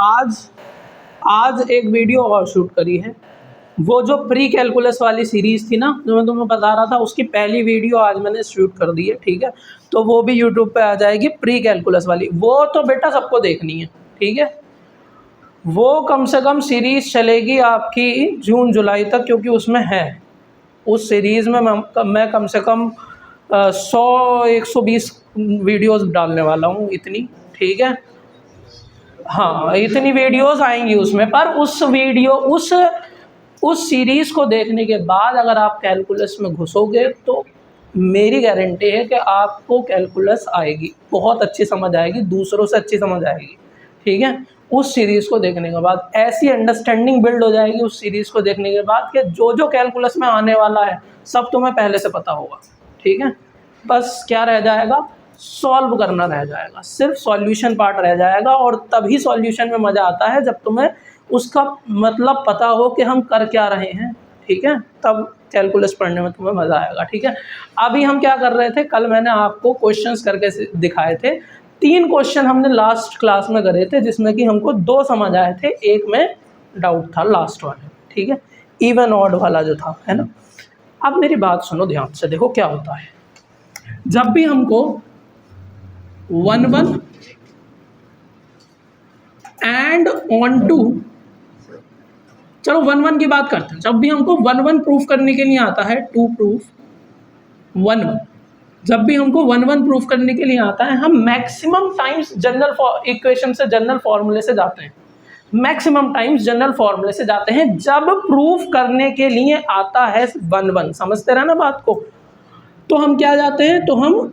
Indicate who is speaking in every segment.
Speaker 1: आज एक वीडियो और शूट करी है। वो जो प्री कैलकुलस वाली सीरीज़ थी ना, जो मैं तुम्हें बता रहा था, उसकी पहली वीडियो आज मैंने शूट कर दी है, ठीक है। तो वो भी यूट्यूब पे आ जाएगी, प्री कैलकुलस वाली। वो तो बेटा सबको देखनी है, ठीक है। वो कम से कम सीरीज़ चलेगी आपकी जून जुलाई तक, क्योंकि उसमें है, उस सीरीज़ में मैं कम से कम 100-120 वीडियोस डालने वाला हूँ, इतनी, ठीक है। हाँ, इतनी वीडियोस आएंगी उसमें। पर उस सीरीज़ को देखने के बाद अगर आप कैलकुलस में घुसोगे तो मेरी गारंटी है कि आपको कैलकुलस आएगी, बहुत अच्छी समझ आएगी, दूसरों से अच्छी समझ आएगी, ठीक है। उस सीरीज़ को देखने के बाद ऐसी अंडरस्टैंडिंग बिल्ड हो जाएगी उस सीरीज़ को देखने के बाद कि जो जो कैलकुलस में आने वाला है सब तुम्हें पहले से पता होगा, ठीक है। बस क्या रह जाएगा, सॉल्व करना रह जाएगा, सिर्फ सॉल्यूशन पार्ट रह जाएगा। और तभी सॉल्यूशन में मज़ा आता है जब तुम्हें उसका मतलब पता हो कि हम कर क्या रहे हैं, ठीक है। तब कैलकुलस पढ़ने में तुम्हें मज़ा आएगा, ठीक है। अभी हम क्या कर रहे थे, कल मैंने आपको क्वेश्चंस करके दिखाए थे। 3 क्वेश्चन हमने लास्ट क्लास में करे थे, जिसमें कि हमको 2 समझ आए थे, एक में डाउट था लास्ट वाले, ठीक है, इवन ऑड वाला जो था, है ना। अब मेरी बात सुनो ध्यान से, देखो क्या होता है जब भी हमको 1-1 एंड ऑन टू, चलो 1-1 की बात करते हैं। जब भी हमको 1-1 प्रूफ करने के लिए आता है, टू प्रूफ 1-1, जब भी हमको 1-1 प्रूफ करने के लिए आता है, हम मैक्सिमम टाइम्स जनरल इक्वेशन से, जनरल फॉर्मूले से जाते हैं। मैक्सिमम टाइम्स जनरल फॉर्मूले से जाते हैं जब प्रूफ करने के लिए आता है 1-1। समझते रहे ना बात को। तो हम क्या जाते हैं, तो हम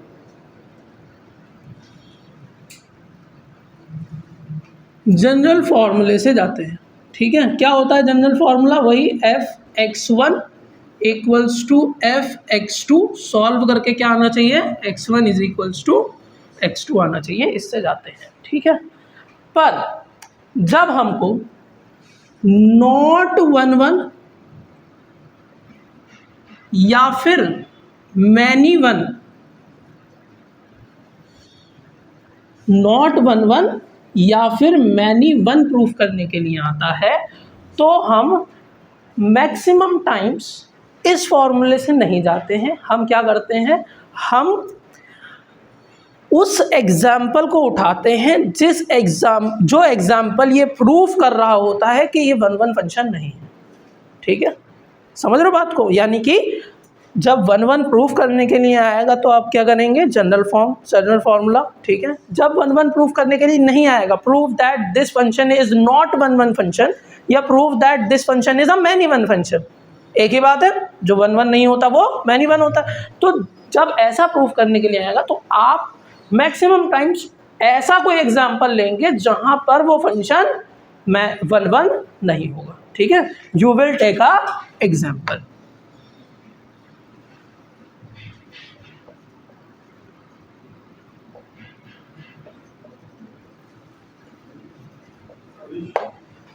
Speaker 1: जनरल फॉर्मूले से जाते हैं, ठीक है। क्या होता है जनरल फॉर्मूला, वही f(x1) equals to f(x2), solve करके क्या आना चाहिए, x1 is equals to x2 आना चाहिए, इससे जाते हैं, ठीक है। पर जब हमको नॉट 1-1 या फिर मैनी 1, नॉट 1-1 या फिर मैनी 1 प्रूफ करने के लिए आता है, तो हम मैक्सिमम टाइम्स इस फॉर्मूले से नहीं जाते हैं। हम क्या करते हैं, हम उस एग्जाम्पल को उठाते हैं जो एग्जाम्पल ये प्रूफ कर रहा होता है कि ये 1-1 फंक्शन नहीं है, ठीक है। समझ रहे हो बात को। यानी कि जब 1-1 प्रूफ करने के लिए आएगा तो आप क्या करेंगे, जनरल फॉर्मूला, ठीक है। जब 1-1 प्रूफ करने के लिए नहीं आएगा, prove that this function is not 1-1 function, या prove that this function is a many 1 function, एक ही बात है। जो 1-1 नहीं होता वो मैनी 1 होता है। तो जब ऐसा प्रूफ करने के लिए आएगा तो आप मैक्सिमम टाइम्स ऐसा कोई एग्जाम्पल लेंगे जहां पर वो फंक्शन 1-1 नहीं होगा, ठीक है। You will take a example.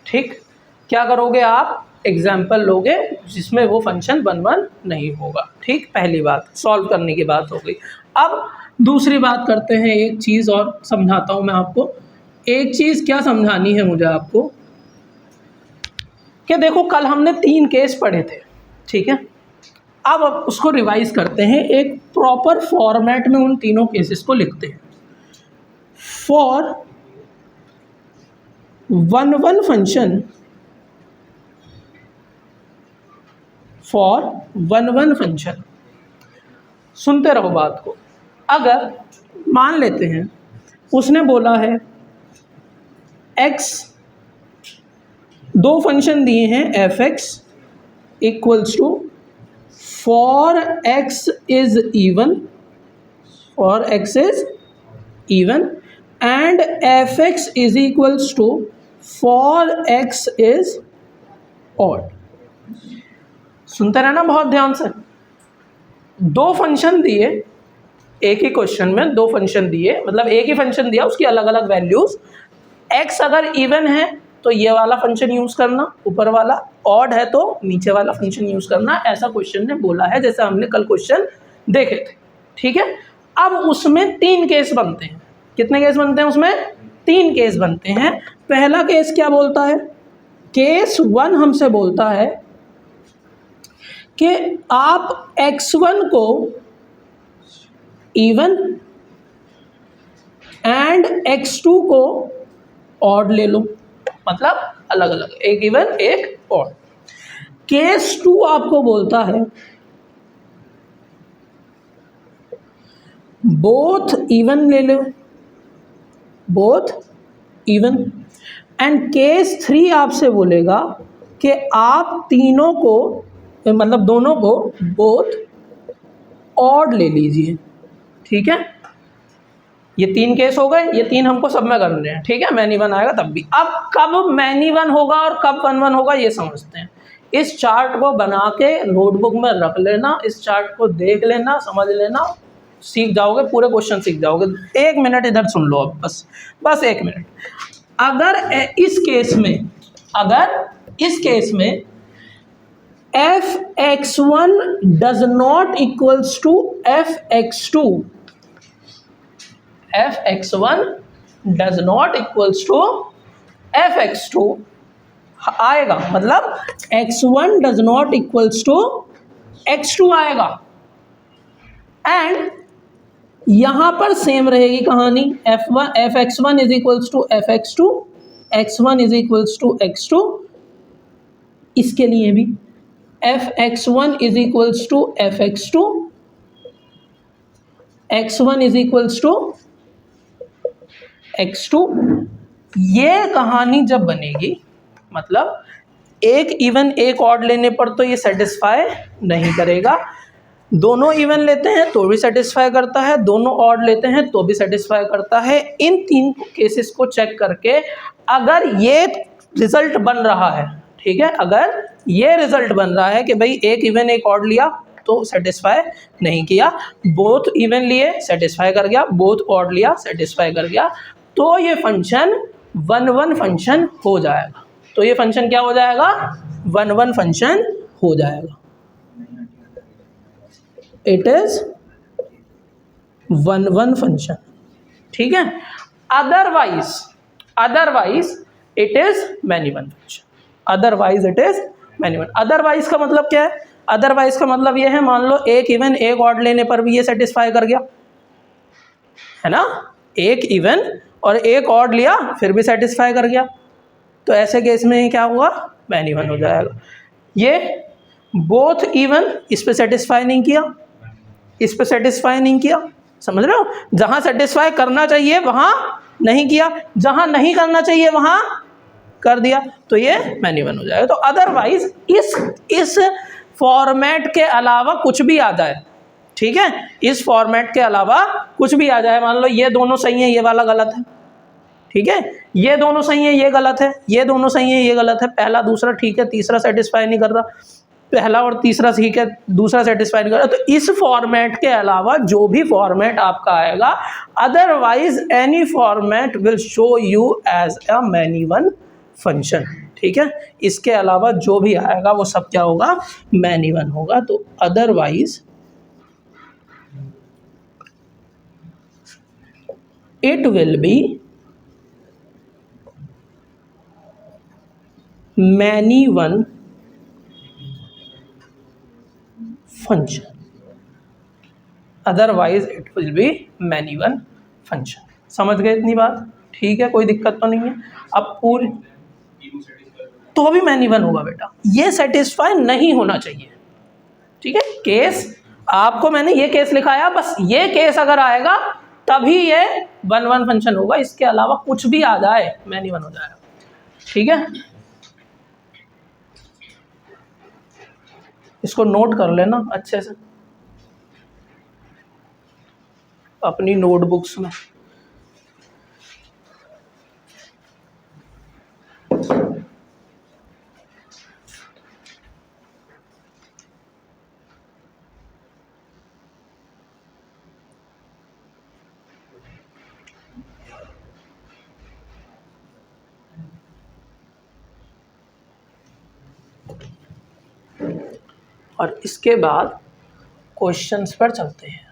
Speaker 1: ठीक, क्या करोगे आप, एग्जाम्पल लोगे जिसमें वो फंक्शन 1-1 नहीं होगा, ठीक। पहली बात सॉल्व करने की बात हो गई। अब दूसरी बात करते हैं, एक चीज़ और समझाता हूँ मैं आपको। एक चीज़ क्या समझानी है मुझे आपको, कि देखो कल हमने 3 केस पढ़े थे, ठीक है। अब उसको रिवाइज करते हैं, एक प्रॉपर फॉर्मेट में उन तीनों केसेस को लिखते हैं। फॉर 1-1 फंक्शन, फॉर 1-1 फंक्शन, सुनते रहो बात को। अगर मान लेते हैं उसने बोला है x, 2 फंक्शन दिए हैं f(x) equals to for x is even, for x is even, and f(x) is equals to for x is odd. सुनते रहना बहुत ध्यान से। 2 फंक्शन दिए, एक ही क्वेश्चन में 2 फंक्शन दिए, मतलब एक ही फंक्शन दिया, उसकी अलग अलग वैल्यूज। x अगर इवन है तो ये वाला फंक्शन यूज करना, ऊपर वाला, ऑड है तो नीचे वाला फंक्शन यूज करना, ऐसा क्वेश्चन ने बोला है, जैसे हमने कल क्वेश्चन देखे थे, ठीक है। अब उसमें 3 केस बनते हैं। कितने केस बनते हैं उसमें, 3 केस बनते हैं। पहला केस क्या बोलता है, केस 1 हमसे बोलता है कि आप x1 को इवन एंड x2 को ऑड ले लो, मतलब अलग अलग, एक इवन एक ऑड। केस 2 आपको बोलता है बोथ इवन ले लो, बोथ इवन। एंड केस 3 आपसे बोलेगा कि आप तीनों को, मतलब दोनों को बोथ ऑड ले लीजिए। ठीक है, ये 3 केस हो गए, ये 3 हमको सब में करने हैं। ठीक है, मैनी वन आएगा तब भी। अब कब मैनी वन होगा और कब वन वन होगा ये समझते हैं। इस चार्ट को बना के नोटबुक में रख लेना, इस चार्ट को देख लेना, समझ लेना, सीख जाओगे, पूरे क्वेश्चन सीख जाओगे। 1 मिनट इधर सुन लो अब, बस 1 मिनट। अगर इस केस में, अगर इस केस में f(x1) does not equals to f(x2), f(x1) does not equals to f(x2) आएगा, मतलब x1 does not equals to x2 आएगा। एंड यहां पर सेम रहेगी कहानी, f(x1) is equals to f(x2), x1 is equals to x2। इसके लिए भी f(x1) is equals to f(x2), x1 is equals to x2। ये कहानी जब बनेगी, मतलब एक इवन एक ऑड लेने पर तो ये सेटिस्फाई नहीं करेगा, दोनों इवन लेते हैं तो भी सेटिस्फाई करता है, दोनों ऑड लेते हैं तो भी सेटिस्फाई करता है। इन 3 केसेस को चेक करके अगर ये रिजल्ट बन रहा है, ठीक है, अगर ये रिजल्ट बन रहा है कि भाई एक इवन एक ऑड लिया तो सेटिस्फाई नहीं किया, बोथ इवन लिए सेटिस्फाई कर गया, बोथ ऑड लिया सेटिस्फाई कर गया, तो ये फंक्शन 1-1 फंक्शन हो जाएगा। तो ये फंक्शन क्या हो जाएगा, 1-1 फंक्शन हो जाएगा। It is 1-1 function. ठीक है, otherwise it is many one function, otherwise it is many one. Otherwise का मतलब क्या है, अदरवाइज का मतलब ये है, मान लो एक इवन एक ऑड लेने पर भी ये सेटिस्फाई कर गया, है ना, एक इवन और एक ऑड लिया फिर भी सेटिस्फाई कर गया, तो ऐसे केस में क्या हुआ, मैनी वन हो जाएगा। ये बोथ इवन इस पे सेटिस्फाई नहीं किया, इस पे सेटिस्फाई नहीं किया, समझ रहे हो, जहां सेटिस्फाई करना चाहिए वहां नहीं किया, जहां नहीं करना चाहिए वहां कर दिया, तो ये मैनी वन हो जाएगा। तो अदरवाइज इस फॉर्मेट के अलावा कुछ भी आ जाए, ठीक है, इस फॉर्मेट के अलावा कुछ भी आ जाए, मान लो ये दोनों सही है, ये वाला गलत है, ठीक है, ये दोनों सही है, ये गलत है, ये दोनों सही है, ये गलत है, पहला दूसरा ठीक है, तीसरा सेटिस्फाई नहीं कर रहा, पहला और तीसरा ठीक है, दूसरा सेटिस्फाई नहीं कर रहा, तो इस फॉर्मेट के अलावा जो भी फॉर्मेट आपका आएगा, otherwise any format will show you as a many one function. ठीक है, इसके अलावा जो भी आएगा वो सब क्या होगा, मैनी वन होगा। तो otherwise it will be many one function, otherwise it will be many one function. समझ गए इतनी बात, ठीक है, कोई दिक्कत तो नहीं है। अब पूरी तो भी मैनी वन होगा बेटा, ये सेटिस्फाई नहीं होना चाहिए, ठीक है। केस आपको मैंने ये केस लिखाया, बस ये केस अगर आएगा तभी ये 1-1 फंक्शन होगा, इसके अलावा कुछ भी आ जाए मैनी वन हो जाएगा, ठीक है। इसको नोट कर लेना अच्छे से अपनी नोटबुक्स में। और इसके बाद क्वेश्चंस पर चलते हैं।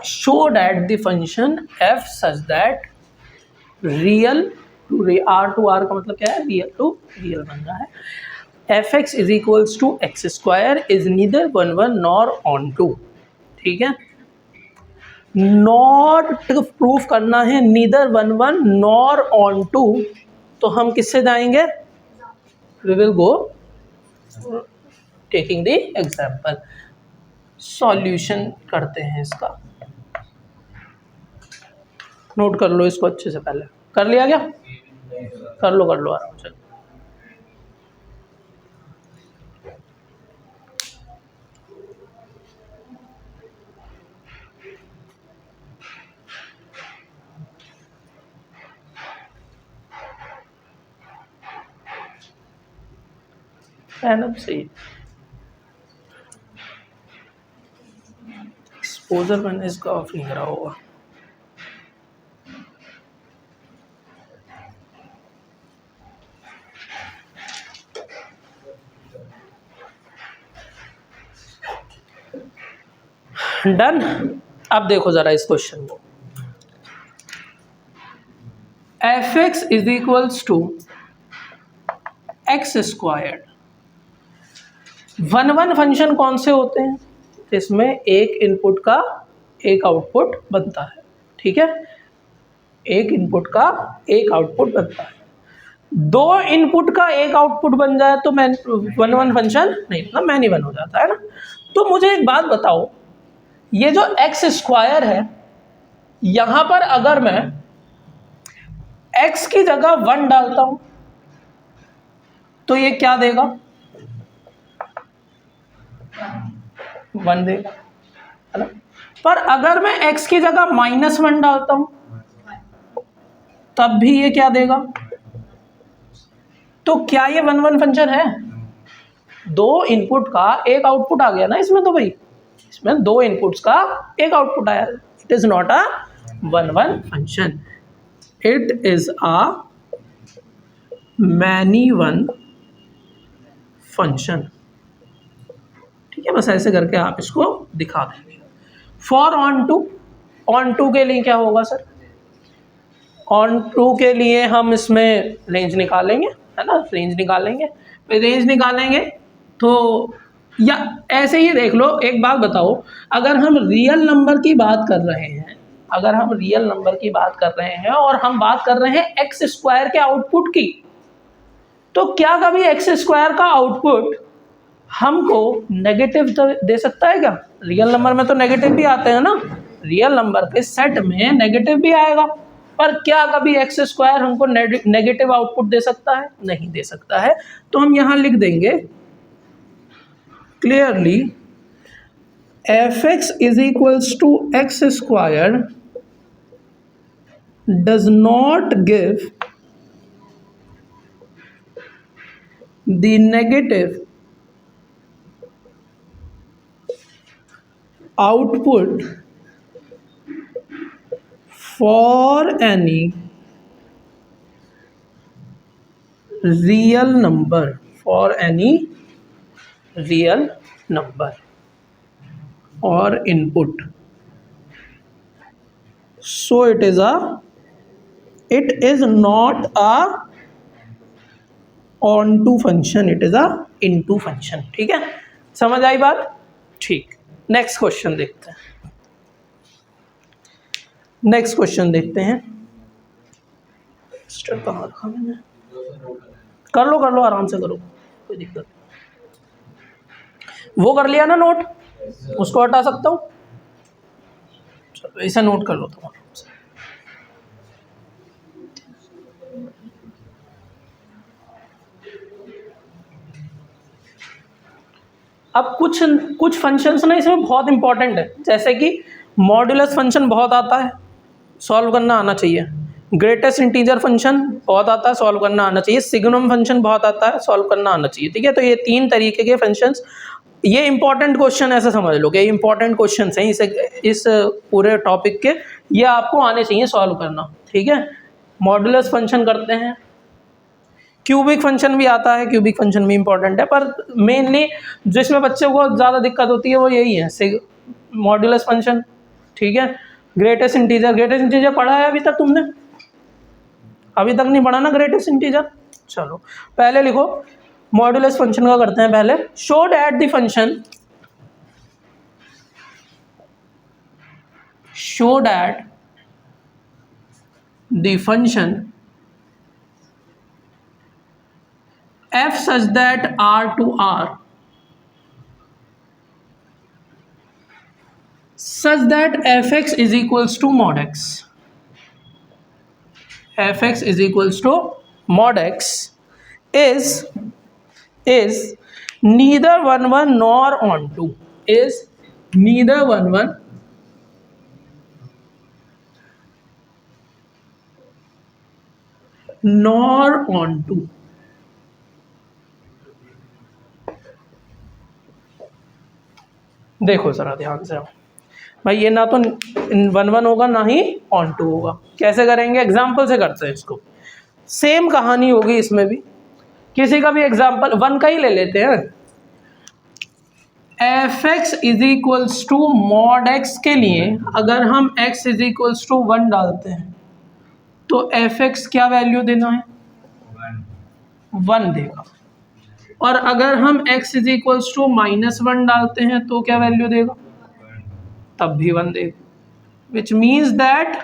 Speaker 1: Show that the function F such that real to R to R का मतलब क्या है, रियल टू रियल बन रहा है, F X is equals to X square is neither 1 1 nor onto. ठीक है, नॉट प्रूफ करना है नीदर 1 1 नॉर ऑन टू, तो हम किससे जाएंगे, we will go taking the example. Solution करते हैं इसका, नोट कर लो इसको अच्छे से, पहले कर लिया क्या, कर लो आराम से। पैनल से एक्सपोजर मैंने इसका ऑफ नहीं करा होगा। डन। अब देखो जरा इस क्वेश्चन को, F X is equals to X squared. 1 1 function कौन से होते हैं, इसमें एक इनपुट का एक आउटपुट बनता है। ठीक है, एक इनपुट का एक आउटपुट बनता है, 2 इनपुट का एक आउटपुट बन जाए तो 1 1 फंक्शन नहीं, मतलब मैनी-वन हो जाता है ना। तो मुझे एक बात बताओ, ये जो एक्स स्क्वायर है, यहां पर अगर मैं एक्स की जगह 1 डालता हूं तो ये क्या देगा, 1 देगा, है ना। पर अगर मैं x की जगह -1 डालता हूं तब भी ये क्या देगा, तो क्या ये 1 1 फंक्शन है, 2 इनपुट का एक आउटपुट आ गया ना इसमें, तो भाई इसमें 2 इनपुट्स का एक आउटपुट आया, it is not a 1 1 function, it is a many-one function. ठीक है, बस ऐसे करके आप इसको दिखा देंगे। फॉर ऑन टू के लिए क्या होगा सर, ऑन टू के लिए हम इसमें रेंज निकालेंगे, है ना, रेंज निकालेंगे, रेंज निकालेंगे तो, या ऐसे ही देख लो, एक बात बताओ, अगर हम रियल नंबर की बात कर रहे हैं, अगर हम रियल नंबर की बात कर रहे हैं और हम बात कर रहे हैं एक्स स्क्वायर के आउटपुट की, तो क्या कभी एक्स स्क्वायर का आउटपुट हमको नेगेटिव दे सकता है क्या, रियल नंबर में तो नेगेटिव भी आते हैं ना, रियल नंबर के सेट में नेगेटिव भी आएगा, पर क्या कभी एक्स स्क्वायर हमको नेगेटिव आउटपुट दे सकता है, नहीं दे सकता है। तो हम यहां लिख देंगे clearly, F X is equals to X square does not give the negative output for any real number, for any real number or input, so it is not a onto function, it is a into function। ठीक है, समझ आई बात, ठीक। Next question देखते हैं, next question देखते हैं, कहाँ रखा मैंने, कर लो आराम से करो, कोई दिक्कत, वो कर लिया ना नोट, उसको हटा सकता हूँ, चलो इसे नोट कर लो तुम आराम से। अब कुछ फंक्शंस ना इसमें बहुत इंपॉर्टेंट है, जैसे कि मॉड्यूलस फंक्शन बहुत आता है, सॉल्व करना आना चाहिए, ग्रेटेस्ट इंटीजर फंक्शन बहुत आता है, सॉल्व करना आना चाहिए, सिग्नम फंक्शन बहुत आता है, सॉल्व करना आना चाहिए। ठीक है, तो ये 3 तरीके के फंक्शंस, ये इंपॉर्टेंट क्वेश्चन ऐसा समझ लो कि ये इंपॉर्टेंट क्वेश्चन हैं इस पूरे टॉपिक के, ये आपको आने चाहिए सॉल्व करना। ठीक है, मॉड्यूलस फंक्शन करते हैं, क्यूबिक फंक्शन भी आता है, क्यूबिक फंक्शन भी इंपॉर्टेंट है, पर मेनली जिसमें बच्चों को ज़्यादा दिक्कत होती है वो यही है, मॉड्यूलस फंक्शन, ठीक है। ग्रेटेस्ट इंटीजर पढ़ा है अभी तक तुमने? अभी तक नहीं पढ़ा ना ग्रेटेस्ट इंटीजर। चलो पहले लिखो, मॉड्यूलस फंक्शन का करते हैं पहले। Show that the function, show that the function f such that r to r such that fx is equals to mod x, fx is equals to mod x is neither 1 1 nor onto, is neither 1 1 nor onto। देखो जरा ध्यान से भाई, ये ना तो 1 1 होगा ना ही ऑन टू होगा। कैसे करेंगे? एग्जाम्पल से करते हैं इसको। सेम कहानी होगी इसमें भी। किसी का भी एग्जाम्पल 1 का ही ले लेते हैं। F X is equals to mod X के लिए अगर हम x इज इक्वल्स टू 1 डालते हैं तो एफ एक्स क्या वैल्यू देना है? 1 देगा। और अगर हम x इज इक्वल्स टू -1 डालते हैं तो क्या वैल्यू देगा? तब भी 1 देगा। Which means that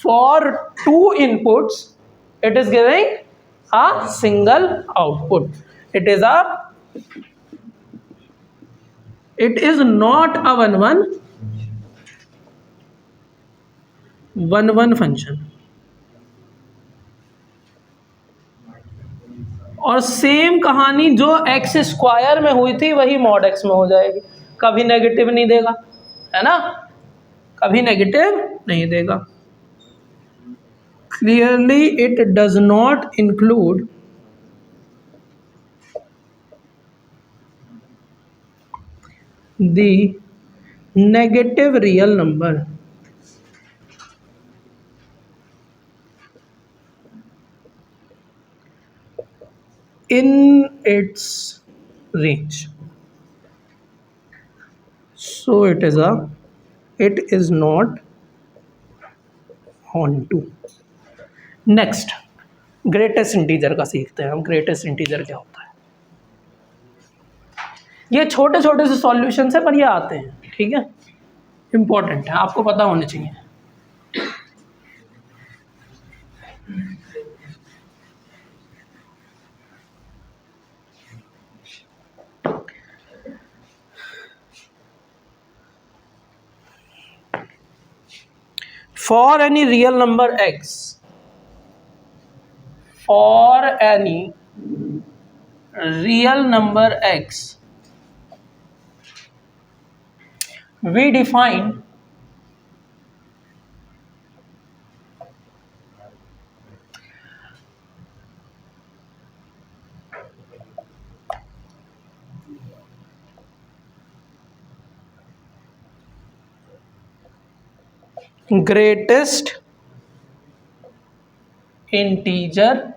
Speaker 1: for 2 inputs it is giving a single output. It is not a 1 1 function. और सेम कहानी जो x स्क्वायर में हुई थी वही मॉड x में हो जाएगी। कभी नेगेटिव नहीं देगा, है ना? कभी नेगेटिव नहीं देगा। Clearly it does not include the negative real number in its range, so it is not onto। Next greatest integer का सीखते हैं हम। ग्रेटेस्ट इंटीजर क्या होता है? ये छोटे छोटे से सॉल्यूशन है पर ये आते हैं, ठीक है, इंपॉर्टेंट है, आपको पता होने चाहिए। For any real number x, for any real number x, we define greatest integer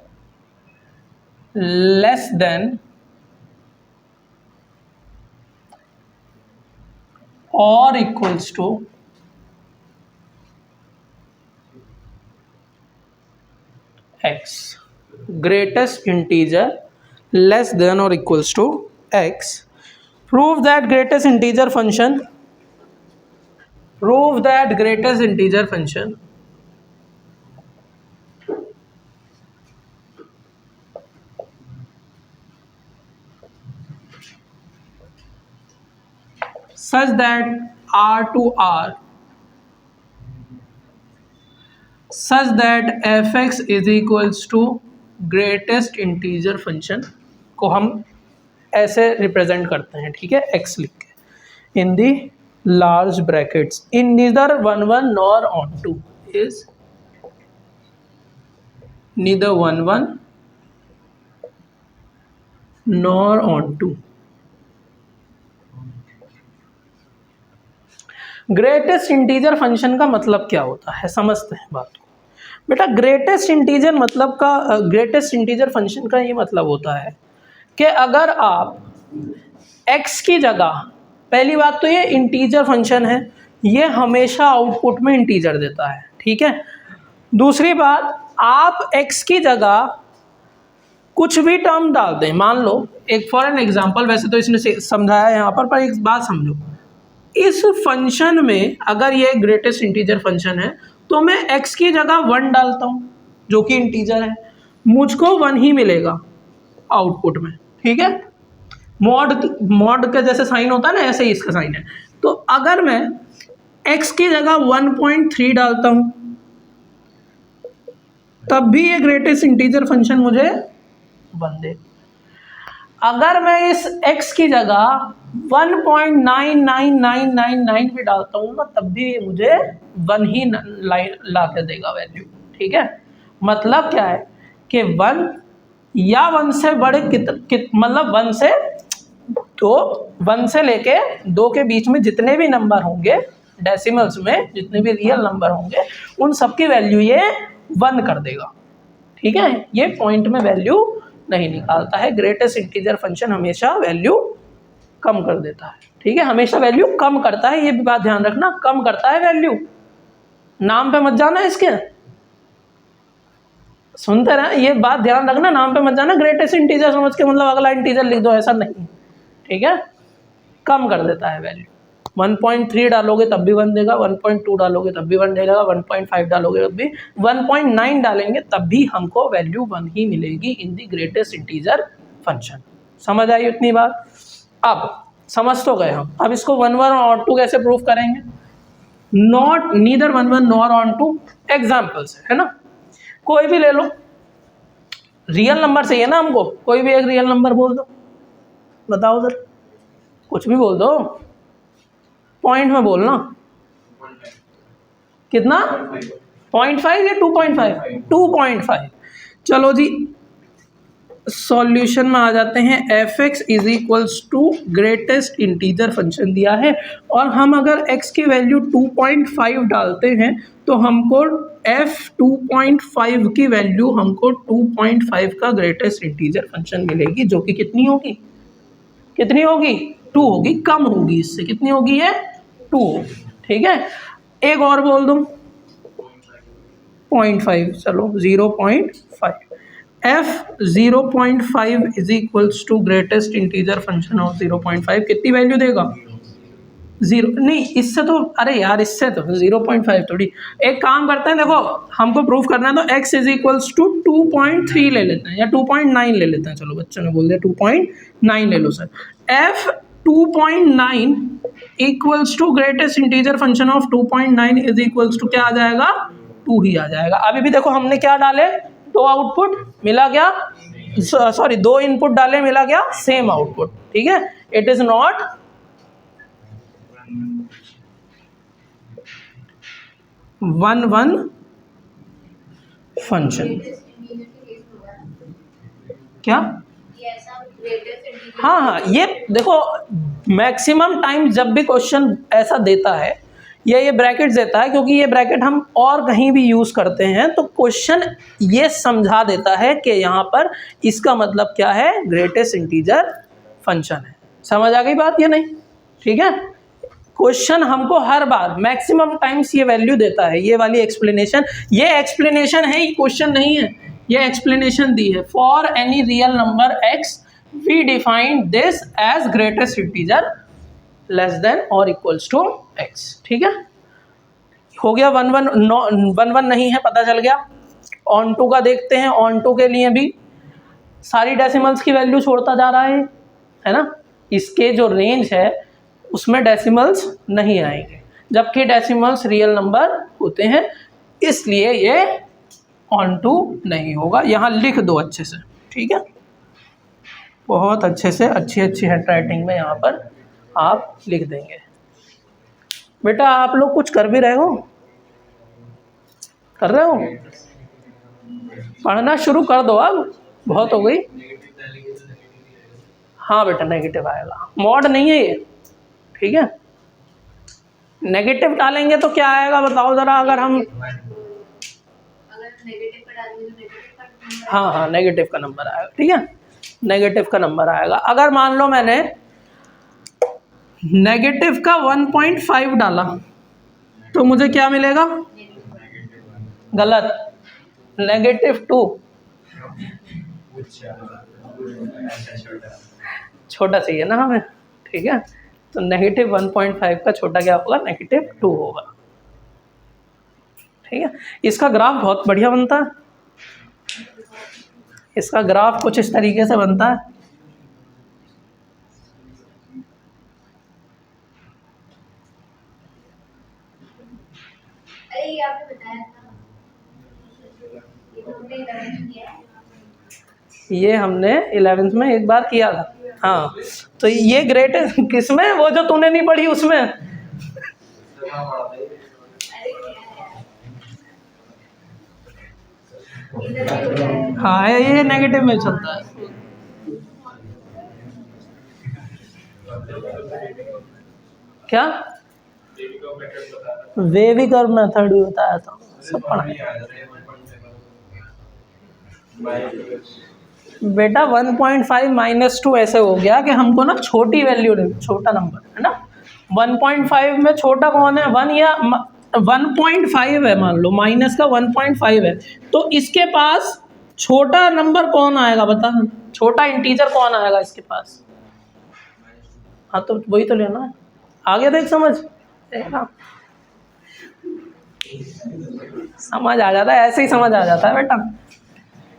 Speaker 1: less than or equals to x। greatest integer less than or equals to x। prove that greatest integer function, prove that greatest integer function such that r to r, such that fx is equals to greatest integer function को हम ऐसे represent करते हैं, ठीक है, x लिख के इन दी large brackets in neither 1 1 nor onto, is neither 1 1 nor onto। Greatest integer function का मतलब क्या होता है, समझते हैं बात को। बेटा ग्रेटेस्ट इंटीजर मतलब का, ग्रेटेस्ट इंटीजर फंक्शन का ये मतलब होता है कि अगर आप x की जगह, पहली बात तो ये इंटीजर फंक्शन है ये हमेशा आउटपुट में इंटीजर देता है, ठीक है। दूसरी बात, आप x की जगह कुछ भी टर्म डाल दें, मान लो एक फॉर एन एग्जांपल, वैसे तो इसने समझाया यहाँ पर एक बात समझो, इस फंक्शन में अगर ये ग्रेटेस्ट इंटीजर फंक्शन है तो मैं x की जगह 1 डालता हूँ जो कि इंटीजर है, मुझको 1 ही मिलेगा आउटपुट में, ठीक है। मॉड का जैसे साइन होता है ना, ऐसे ही इसका साइन है। तो अगर मैं x की जगह 1.3 डालता हूँ तब भी ये ग्रेटेस्ट इंटीजर फंक्शन मुझे 1 दे। अगर मैं इस x की जगह 1.99999 भी डालता हूँ ना तब भी ये मुझे 1 ही ला के देगा वैल्यू, ठीक है। मतलब क्या है कि 1 या 1 से बड़े मतलब 1 से 2, 1 से लेके 2 के बीच में जितने भी नंबर होंगे डेसिमल्स में, जितने भी रियल नंबर होंगे उन सबकी वैल्यू ये 1 कर देगा, ठीक है। ये पॉइंट में वैल्यू नहीं निकालता है। ग्रेटेस्ट इंटीजर फंक्शन हमेशा वैल्यू कम कर देता है, ठीक है, हमेशा वैल्यू कम करता है, ये भी बात ध्यान रखना, कम करता है वैल्यू। नाम पे मत जाना इसके, सुनते रहे, ये बात ध्यान रखना, नाम पे मत जाना ग्रेटेस्ट इंटीजर समझ के मतलब अगला इंटीजर लिख दो, ऐसा नहीं, ठीक है। कम कर देता है वैल्यू। 1.3 डालोगे तब भी 1 देगा, 1.2 डालोगे तब भी 1 देगा, 1.5 डालोगे तब भी, 1.9 डालेंगे तब भी हमको वैल्यू 1 ही मिलेगी इन दी ग्रेटेस्ट इंटीजर फंक्शन। समझ आई उतनी बात? अब समझ तो गए हम, अब इसको 1 1 और 2 कैसे प्रूफ करेंगे? Not neither 1 1 nor on 2 example से, है ना। कोई भी ले लो, रियल नंबर चाहिए ना हमको, कोई भी एक रियल नंबर बोल दो, बताओ सर, कुछ भी बोल दो, पॉइंट में बोलना। कितना? 0.5 या 2.5? 2.5। चलो जी, सॉल्यूशन में आ जाते हैं। f(x) is equals to greatest integer function दिया है और हम अगर x की वैल्यू 2.5 डालते हैं तो हमको f 2.5 की वैल्यू हमको 2.5 का ग्रेटेस्ट इंटीजर फंक्शन मिलेगी, जो कि कितनी होगी? कितनी होगी? 2 होगी, कम होगी इससे। कितनी होगी ये? 2, ठीक है। एक और बोल दूं 0.5, चलो 0.5। f 0.5 is equals to greatest integer function of 0.5 कितनी वैल्यू देगा? 0 नहीं, इससे तो, अरे यार इससे तो 0.5 थोड़ी। एक काम करते हैं, देखो हमको प्रूफ करना है तो x इज इक्वल्स टू 2.3 ले लेते हैं या 2.9 ले लेते हैं। चलो बच्चों ने बोल दिया 2.9 ले लो sir. f 2.9 equals to greatest integer function of 2.9 is equals to क्या आ जाएगा? 2 ही आ जाएगा। अभी भी देखो हमने क्या डाले, 2 आउटपुट मिला क्या, सॉरी 2 इनपुट डाले, मिला क्या? सेम आउटपुट, ठीक है। It is not one function. क्या? हाँ हाँ, ये देखो मैक्सिमम टाइम जब भी क्वेश्चन ऐसा देता है, ये ब्रैकेट देता है, क्योंकि ये ब्रैकेट हम और कहीं भी यूज़ करते हैं तो क्वेश्चन ये समझा देता है कि यहाँ पर इसका मतलब क्या है, ग्रेटेस्ट इंटीजर फंक्शन है। समझ आ गई बात या नहीं? ठीक है, क्वेश्चन हमको हर बार मैक्सिमम टाइम्स ये वैल्यू देता है। ये वाली एक्सप्लेनेशन, ये एक्सप्लेनेशन है, ये क्वेश्चन नहीं है, ये एक्सप्लेनेशन दी है। For any real number x we define this as greatest integer less than और इक्वल्स टू x। ठीक है, हो गया। 1 1 नहीं है, पता चल गया। ऑन टू का देखते हैं। ऑन टू के लिए भी सारी डेसिमल्स की वैल्यू छोड़ता जा रहा है ना। इसके जो रेंज है उसमें डेसिमल्स नहीं आएंगे, जबकि डेसिमल्स रियल नंबर होते हैं, इसलिए ये ऑन टू नहीं होगा। यहाँ लिख दो अच्छे से, ठीक है, बहुत अच्छे से, अच्छी हैंड राइटिंग में यहाँ पर आप लिख देंगे। बेटा आप लोग कुछ कर भी रहे हो, कर रहे हो, पढ़ना शुरू कर दो, अब बहुत हो गई। हाँ बेटा नेगेटिव आएगा, मॉड नहीं है ये, ठीक है। नेगेटिव डालेंगे तो क्या आएगा बताओ ज़रा। अगर हम हाँ नेगेटिव का नंबर आएगा, ठीक है, नेगेटिव का नंबर आएगा। अगर मान लो मैंने नेगेटिव का 1.5 डाला, तो मुझे क्या मिलेगा? गलत, -2 छोटा चाहिए ना हमें, ठीक है। तो -1.5 का छोटा क्या होगा? -2 होगा, ठीक है। इसका ग्राफ बहुत बढ़िया बनता है, इसका ग्राफ कुछ इस तरीके से बनता है।
Speaker 2: अरे आपने बताया था
Speaker 1: ये हमने 11th में एक बार किया था। हाँ, तो ये ग्रेट किसमें? वो जो तूने नहीं पढ़ी उसमें। हाँ, ये नेगेटिव में चलता है। क्या वेवी कर्व मेथड भी बताया था, सब पढ़ा बेटा। 1.5 - 2 ऐसे हो गया कि हमको ना छोटी वैल्यू दे, छोटा नंबर है ना। 1.5 में छोटा कौन है? 1 या 1.5 है, मान लो माइनस का 1.5 है, तो इसके पास छोटा नंबर कौन आएगा? बता, छोटा इंटीजर कौन आएगा इसके पास? हाँ, तो वही तो लेना है। आगे देख, समझ समझ आ जाता है, ऐसे ही समझ आ जाता है बेटा।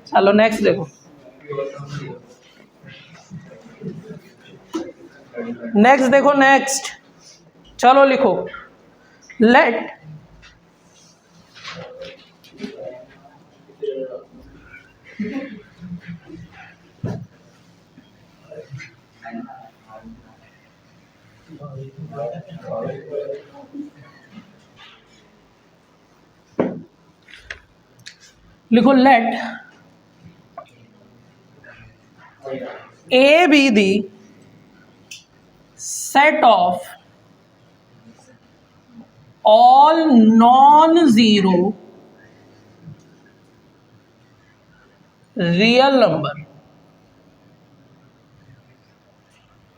Speaker 1: चलो नेक्स्ट देखो, नेक्स्ट देखो, नेक्स्ट चलो लिखो, लेट लिखो, late A be the set of all non-zero real number,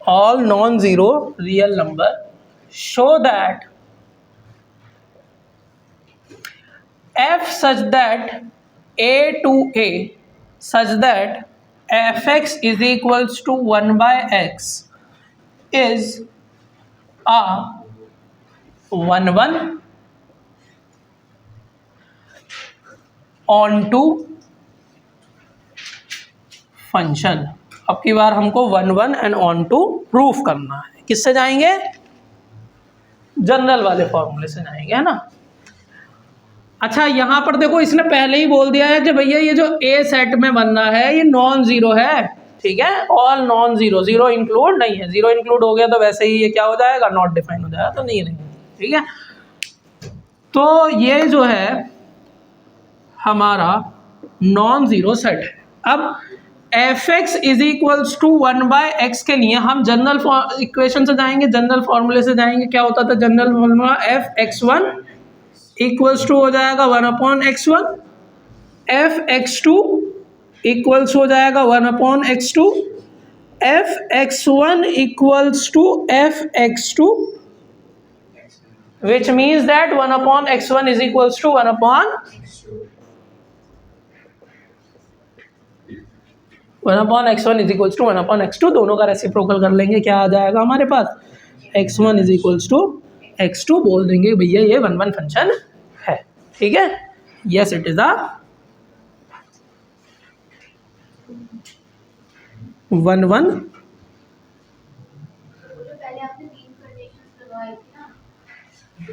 Speaker 1: all non-zero real number, show that f such that a to a such that fx is equals to 1 by x is a 1 onto function. अब की बार हमको 1 and on to proof करना है। किससे जाएंगे? General वाले फॉर्मूले से जाएंगे, है ना। अच्छा, यहाँ पर देखो, इसने पहले ही बोल दिया है कि भैया ये जो ए सेट में बनना है ये नॉन जीरो है, ठीक है। All non zero, zero include नहीं है। जीरो इंक्लूड हो गया तो वैसे ही ये क्या हो जाएगा? नॉट डिफाइन हो जाएगा, तो नहीं रहेंगे, ठीक है। तो ये जो है हमारा नॉन जीरो सेट है। अब fx is equals to 1 by X के लिए हम जनरल इक्वेशन से जाएंगे, जनरल फॉर्मूले से जाएंगे। क्या होता था general formula? f(x1) equals to हो जाएगा 1/x1, f(x2) इक्वल्स हो जाएगा 1/x2, f(x1) equals to f(x2), which means that 1/x1 is equals to 1/x1 is equals to 1/x2। दोनों का रेसिप्रोकल कर लेंगे, क्या आ जाएगा हमारे पास? x1 is equals to x2 बोल देंगे भैया ये 1 फंक्शन है, ठीक है। यस, इट इज अ 1
Speaker 2: पहले आपने 3 कंडीशंस लगाई थी ना,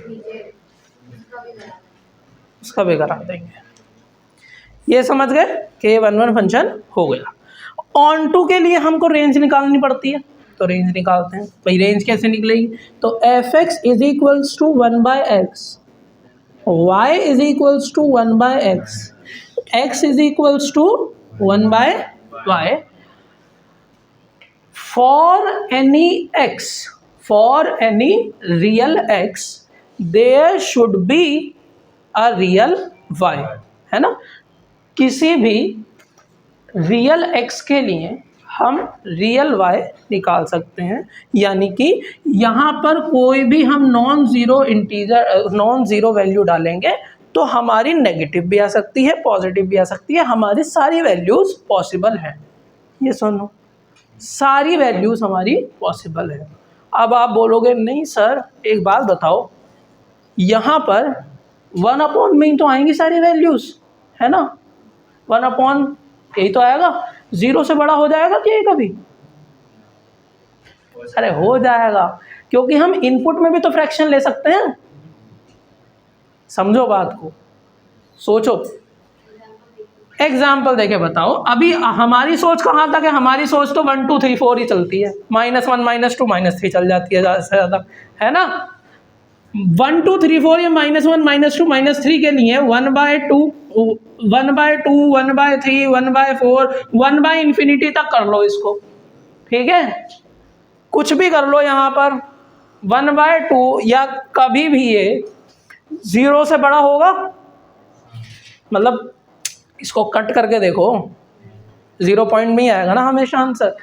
Speaker 2: नीचे
Speaker 1: उसका भी करा देंगे। ये समझ गए कि ये 1 फंक्शन हो गया। ऑन टू के लिए हमको रेंज निकालनी पड़ती है, तो रेंज निकालते हैं। भाई रेंज कैसे निकलेगी? तो fx is equals to 1 by X, y is equals to 1 by X, x is equals to 1 by y। For any x, for any real x, there should be a real y, है ना। किसी भी real x के लिए हम real y निकाल सकते हैं। यानी कि यहाँ पर कोई भी हम नॉन ज़ीरो वैल्यू डालेंगे तो हमारी नेगेटिव भी आ सकती है, पॉजिटिव भी आ सकती है, हमारी सारी वैल्यूज़ पॉसिबल हैं। ये सुनो, सारी वैल्यूज़ हमारी पॉसिबल है। अब आप बोलोगे नहीं सर एक बात बताओ, यहाँ पर 1 में ही तो आएंगी सारी वैल्यूज़, है ना? 1 यही तो आएगा, 0 से बड़ा हो जाएगा क्या ये कभी? अरे हो जाएगा, क्योंकि हम इनपुट में भी तो फ्रैक्शन ले सकते हैं। समझो बात को, सोचो, एग्जाम्पल देके बताओ। अभी हमारी सोच कहाँ तक है? हमारी सोच तो 1 2 3 4 ही चलती है, -1 -2 -3 चल जाती है ज़्यादा से ज़्यादा, है ना? 1 2 3 4 या -1 -2 -3 के लिए 1/2 1/2 1/3 1/4 1/∞ तक कर लो इसको, ठीक है? कुछ भी कर लो यहाँ पर 1/2, या कभी भी ये 0 से बड़ा होगा, मतलब इसको कट करके देखो, 0 पॉइंट में ही आएगा ना हमेशा आंसर,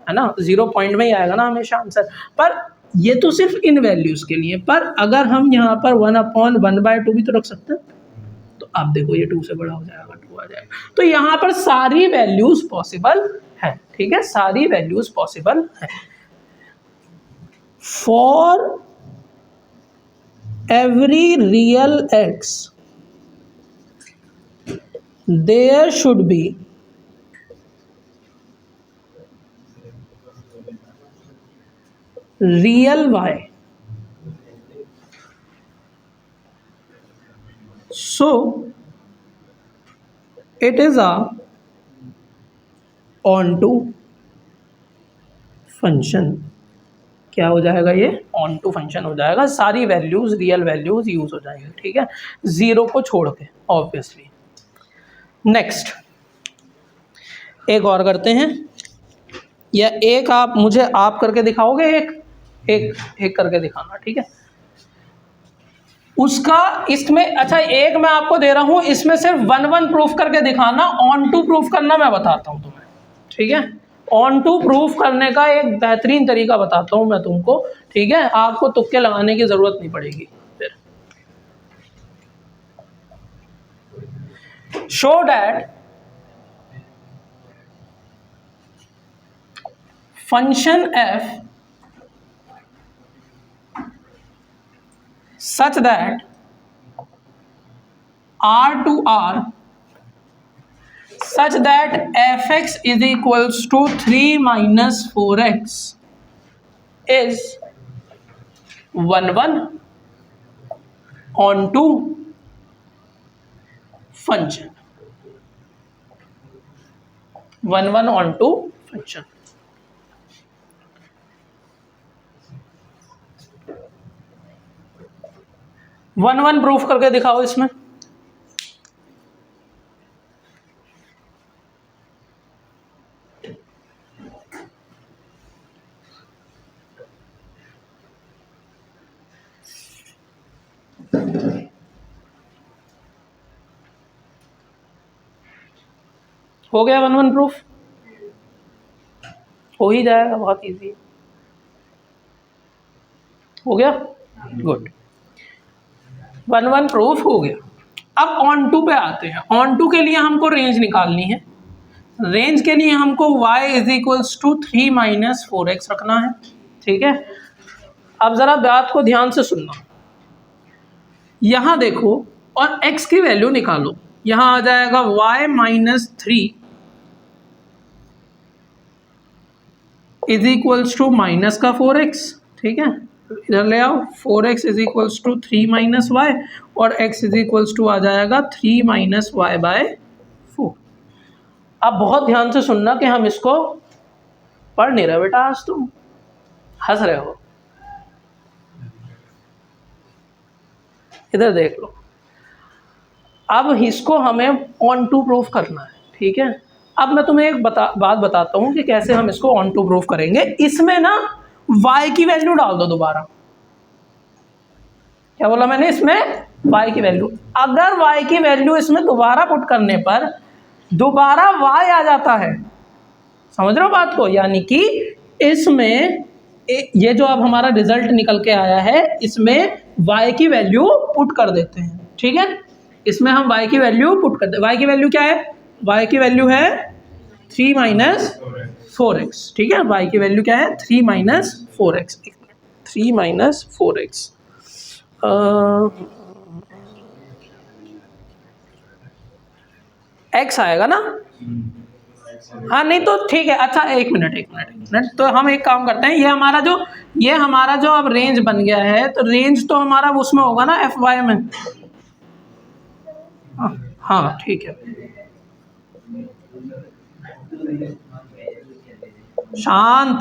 Speaker 1: है ना? 0 पॉइंट में ही आएगा ना हमेशा आंसर। पर ये तो सिर्फ इन वैल्यूज़ के लिए, पर अगर हम यहाँ पर 1/1/2 भी तो रख सकते हैं, तो आप देखो ये 2 से बड़ा हो जाएगा, 2 आ जाएगा। तो यहाँ पर सारी वैल्यूज़ पॉसिबल है, ठीक है? सारी वैल्यूज़ पॉसिबल है। For every real x there should be real y, so it is a onto function. क्या हो जाएगा? ये onto फंक्शन हो जाएगा, सारी वैल्यूज़ रियल वैल्यूज़ यूज़ हो जाएंगी, ठीक है? 0 को छोड़ के ऑब्वियसली। नेक्स्ट एक और करते हैं, या एक आप मुझे आप करके दिखाओगे, एक करके दिखाना, ठीक है? उसका इसमें, अच्छा एक मैं आपको दे रहा हूँ, इसमें सिर्फ 1 प्रूफ करके दिखाना, ऑन टू प्रूफ करना मैं बताता हूँ तुम्हें, ठीक है? ऑन टू प्रूफ करने का एक बेहतरीन तरीका बताता हूँ मैं तुमको, ठीक है? आपको तुक्के लगाने की ज़रूरत नहीं पड़ेगी फिर। Show that function f such that r to r such that fx is equals to 3 minus 4x is 1 onto function, 1 onto function। One proof करके दिखाओ इसमें। हो गया 1 प्रूफ? हो ही जाएगा, बहुत इजी है। हो गया, गुड। 1 प्रूफ हो गया। अब ऑन टू पे आते हैं। ऑन टू के लिए हमको रेंज निकालनी है। रेंज के लिए हमको y is equals to 3 minus 4x रखना है, ठीक है? अब ज़रा बात को ध्यान से सुनना, यहाँ देखो और x की वैल्यू निकालो। यहाँ आ जाएगा y minus 3 is equals to minus का 4x, ठीक है? इधर ले आओ, 4x is equals to 3 minus Y, और x इज इक्वल्स टू आ जाएगा 3 माइनस वाई बाय 4। अब बहुत ध्यान से सुनना कि हम इसको पढ़ नहीं रहे बेटा, आज तुम हंस रहे हो। इधर देख लो, अब इसको हमें ऑन टू प्रूफ करना है, ठीक है? अब मैं तुम्हें एक बात बताता हूँ कि कैसे हम इसको ऑन टू प्रूफ करेंगे। इसमें ना y की वैल्यू डाल दो दोबारा। क्या बोला मैंने? इसमें y की वैल्यू, अगर y की वैल्यू इसमें दोबारा पुट करने पर दोबारा y आ जाता है, समझ रहे हो बात को? यानी कि इसमें ये जो अब हमारा रिजल्ट निकल के आया है, इसमें y की वैल्यू पुट कर देते हैं, ठीक है। इसमें हम y की वैल्यू पुट कर देते हैं। y की वैल्यू क्या है? y की वैल्यू है 3 माइनस 4x, ठीक है। y की वैल्यू क्या है? 3 minus 4x, 3 minus 4x, x आएगा ना? हाँ नहीं तो ठीक है। अच्छा एक मिनट, तो हम एक काम करते हैं, ये हमारा जो अब रेंज बन गया है, तो रेंज तो हमारा उसमें होगा ना एफ वाई में। हाँ ठीक है, शांत।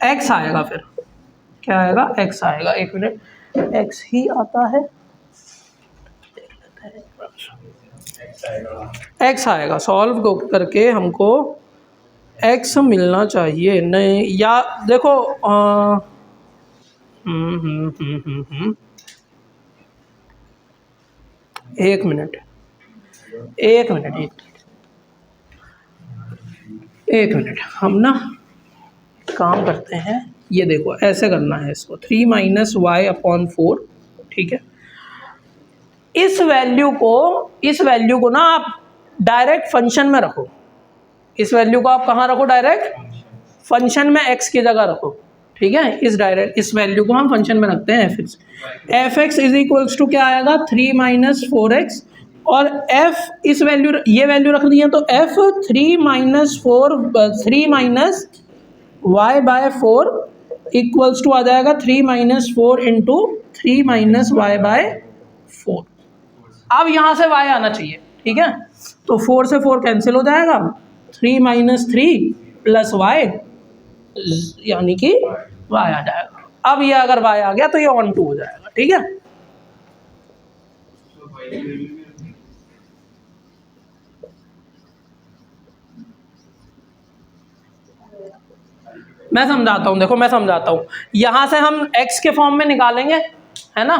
Speaker 1: एक्स आएगा, फिर क्या आएगा? एक्स आएगा। एक मिनट, एक्स ही आता है, एक्स आएगा। सॉल्व करके हमको एक्स मिलना चाहिए, नहीं या देखो एक मिनट, हम ना काम करते हैं, ये देखो ऐसे करना है इसको, 3 माइनस वाई अपॉन 4, ठीक है। इस वैल्यू को ना आप डायरेक्ट फंक्शन में रखो। इस वैल्यू को आप कहाँ रखो? डायरेक्ट फंक्शन में x की जगह रखो, ठीक है। इस वैल्यू को हम फंक्शन में रखते हैं F X is equals to क्या आएगा? 3 माइनस 4x, और f इस वैल्यू, ये वैल्यू रख दी है, तो f 3 minus y by 4 equals to आ जाएगा 3 minus 4 into 3 minus y by 4। अब यहाँ से y आना चाहिए, ठीक है। तो 4 से 4 कैंसिल हो जाएगा, 3 माइनस 3 प्लस वाई, यानी कि y आ जाएगा। अब ये अगर y आ गया तो ये ऑन टू हो जाएगा, ठीक है। मैं समझाता हूँ, देखो मैं समझाता हूँ। यहाँ से हम x के फॉर्म में निकालेंगे, है ना,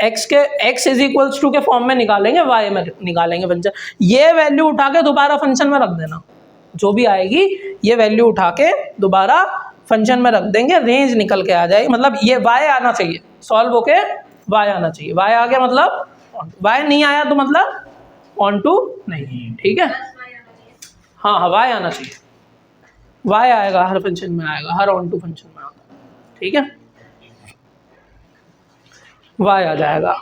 Speaker 1: x इज इक्वल्स टू के फॉर्म में निकालेंगे, y में निकालेंगे फंक्शन। ये वैल्यू उठा के दोबारा फंक्शन में रख देना, जो भी आएगी ये वैल्यू उठा के दोबारा फंक्शन में रख देंगे, रेंज निकल के आ जाएगी। मतलब ये y आना चाहिए, सॉल्व होके y आना चाहिए। y आ गया मतलब y नहीं आया तो मतलब ऑन टू नहीं, ठीक है। हाँ हाँ, y आना चाहिए, y आएगा, हर फंक्शन में आएगा, हर ऑन टू फंक्शन में आता है, ठीक है। y आ जाएगा,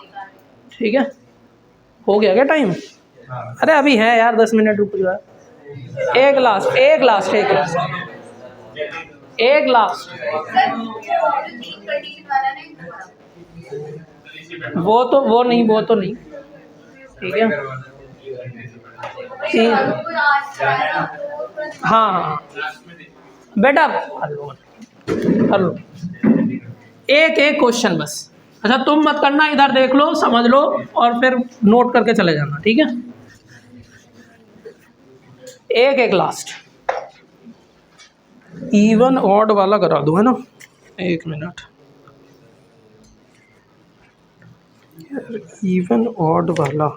Speaker 1: ठीक है। हो गया क्या टाइम? अरे अभी है यार, 10 मिनट रुक जाए। एक लास्ट वो तो नहीं, ठीक है। हाँ बेटा, हेलो, एक क्वेश्चन बस। अच्छा तुम मत करना, इधर देख लो, समझ लो, और फिर नोट करके चले जाना, ठीक है। एक लास्ट इवन ऑड वाला करा दो, है ना। एक मिनट, इवन ऑड वाला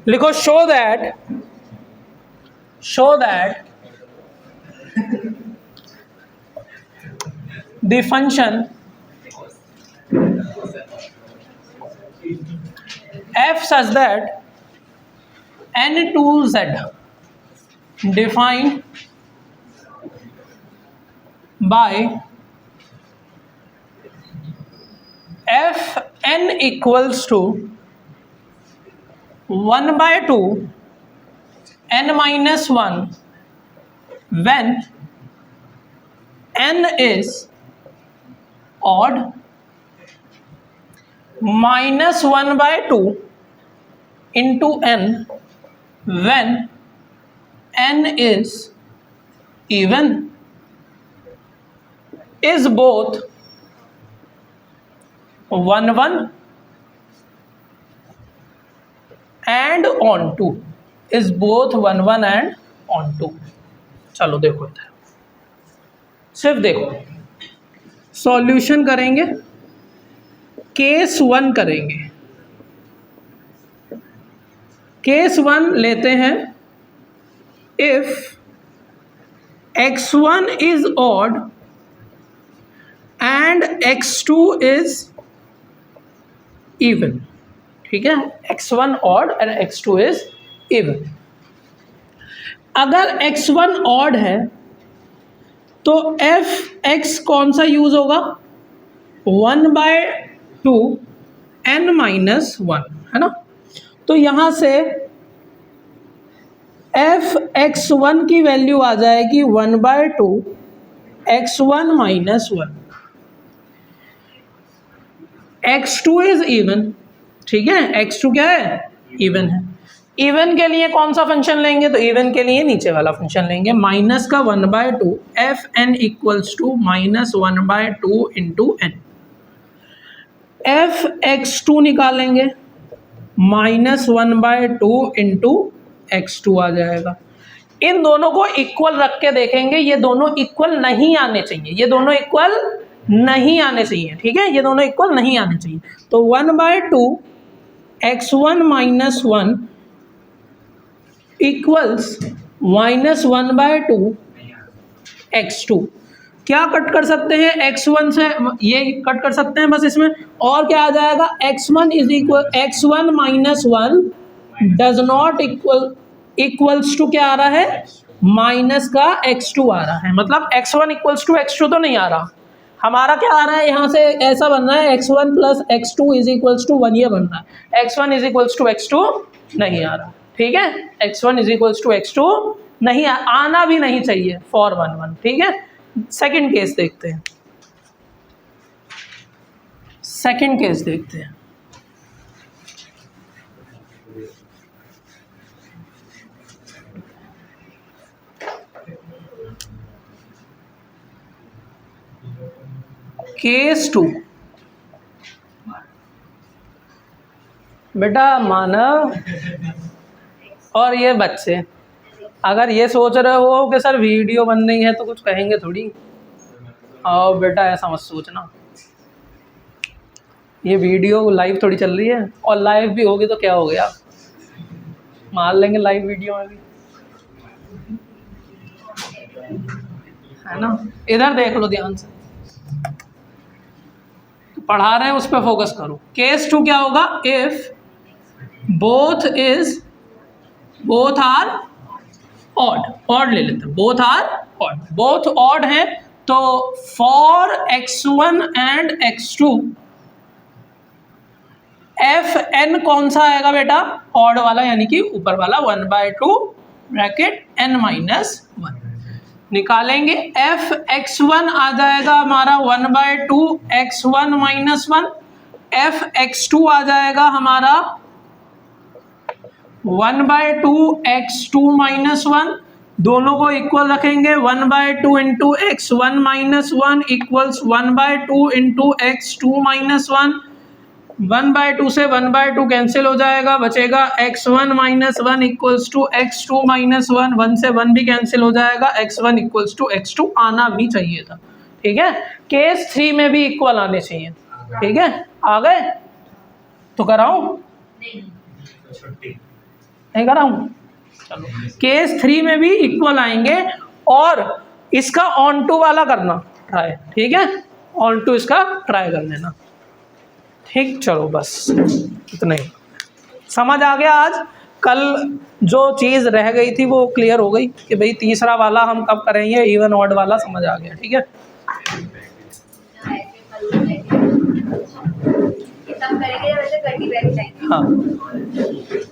Speaker 1: लिखो, show that the function f such that n2z defined by fn equals to 1 by 2 n minus 1 when n is odd, minus 1 by 2 into n when n is even is both 1 1 and onto, is both 1 1 and onto। चलो देखो इधर, सिर्फ देखो, solution करेंगे, case 1 करेंगे। Case 1 लेते हैं, if x1 is odd and x2 is even, ठीक है, x1 odd and x2 is even। अगर x1 odd है तो f(x) कौन सा यूज होगा, 1/2 n माइनस 1, है ना। तो यहां से f(x1) की वैल्यू आ जाएगी 1/2 x1 minus 1। x2 is even, ठीक है, x2 क्या है, इवन है। इवन के लिए कौन सा फंक्शन लेंगे, तो इवन के लिए नीचे वाला फंक्शन लेंगे, माइनस का 1/2 fn equals to minus 1/2 into n। f(x2) निकालेंगे, माइनस 1/2 इंटू x2 आ जाएगा। इन दोनों को इक्वल रख के देखेंगे, ये दोनों इक्वल नहीं आने चाहिए, ये दोनों इक्वल नहीं आने चाहिए, ठीक है, ये दोनों इक्वल नहीं आने चाहिए। तो 1/2 x1 minus 1 equals minus 1/2 x2। क्या कट कर सकते हैं, x1 से ये कट कर सकते हैं बस इसमें, और क्या आ जाएगा, x1 is equal x1 minus 1 does not equals to क्या आ रहा है, माइनस का x2 आ रहा है। मतलब x1 इक्वल्स टू x2 तो नहीं आ रहा, हमारा क्या आ रहा है, यहाँ से ऐसा बन रहा है x1 plus x2 is equals to 1, ये बन रहा है। x1 is equals to x2 नहीं आ रहा, ठीक है, x1 is equals to x2 नहीं आना भी नहीं चाहिए फॉर 1 1, ठीक है। सेकंड केस देखते हैं, सेकंड केस देखते हैं। केस 2, बेटा मानव और ये बच्चे अगर ये सोच रहे हो कि सर वीडियो बन रही है तो कुछ कहेंगे थोड़ी, और बेटा ऐसा मत सोचना, ये वीडियो लाइव थोड़ी चल रही है, और लाइव भी होगी तो क्या हो गया, मार लेंगे लाइव वीडियो में भी, है ना। इधर देख लो ध्यान से, पढ़ा रहे हैं उस पर फोकस करो। केस 2 क्या होगा, इफ बोथ आर ऑड ले लेते हैं, both are odd, both odd है तो for x1 and x2 fn कौन सा आएगा बेटा, ऑड वाला, यानी कि ऊपर वाला 1/2 ब्रैकेट n माइनस 1 निकालेंगे। f(x1) आ जाएगा हमारा 1/2 x1 माइनस 1, f(x2) आ जाएगा हमारा 1/2 x2 माइनस 1, दोनों को इक्वल रखेंगे, 1/2 into x1 minus 1 equals 1/2 into x2 minus 1, 1/2 से 1/2 कैंसिल हो जाएगा, बचेगा x1 minus 1 equals to x2 minus 1, 1 से 1 भी कैंसिल हो जाएगा, x1 इक्वल्स टू x2 आना भी चाहिए था, ठीक है। केस 3 में भी इक्वल आने चाहिए, ठीक है, आ गए तो कराऊं, नहीं कराऊं, चलो। केस 3 में भी इक्वल आएंगे, और इसका ऑन टू वाला करना ट्राई, ठीक है, ऑन टू इसका ट्राई कर लेना, ठीक। चलो बस इतना ही, समझ आ गया। आज कल जो चीज़ रह गई थी वो क्लियर हो गई कि भाई तीसरा वाला हम कब करेंगे, इवन ऑड वाला समझ आ गया, ठीक है।
Speaker 2: हाँ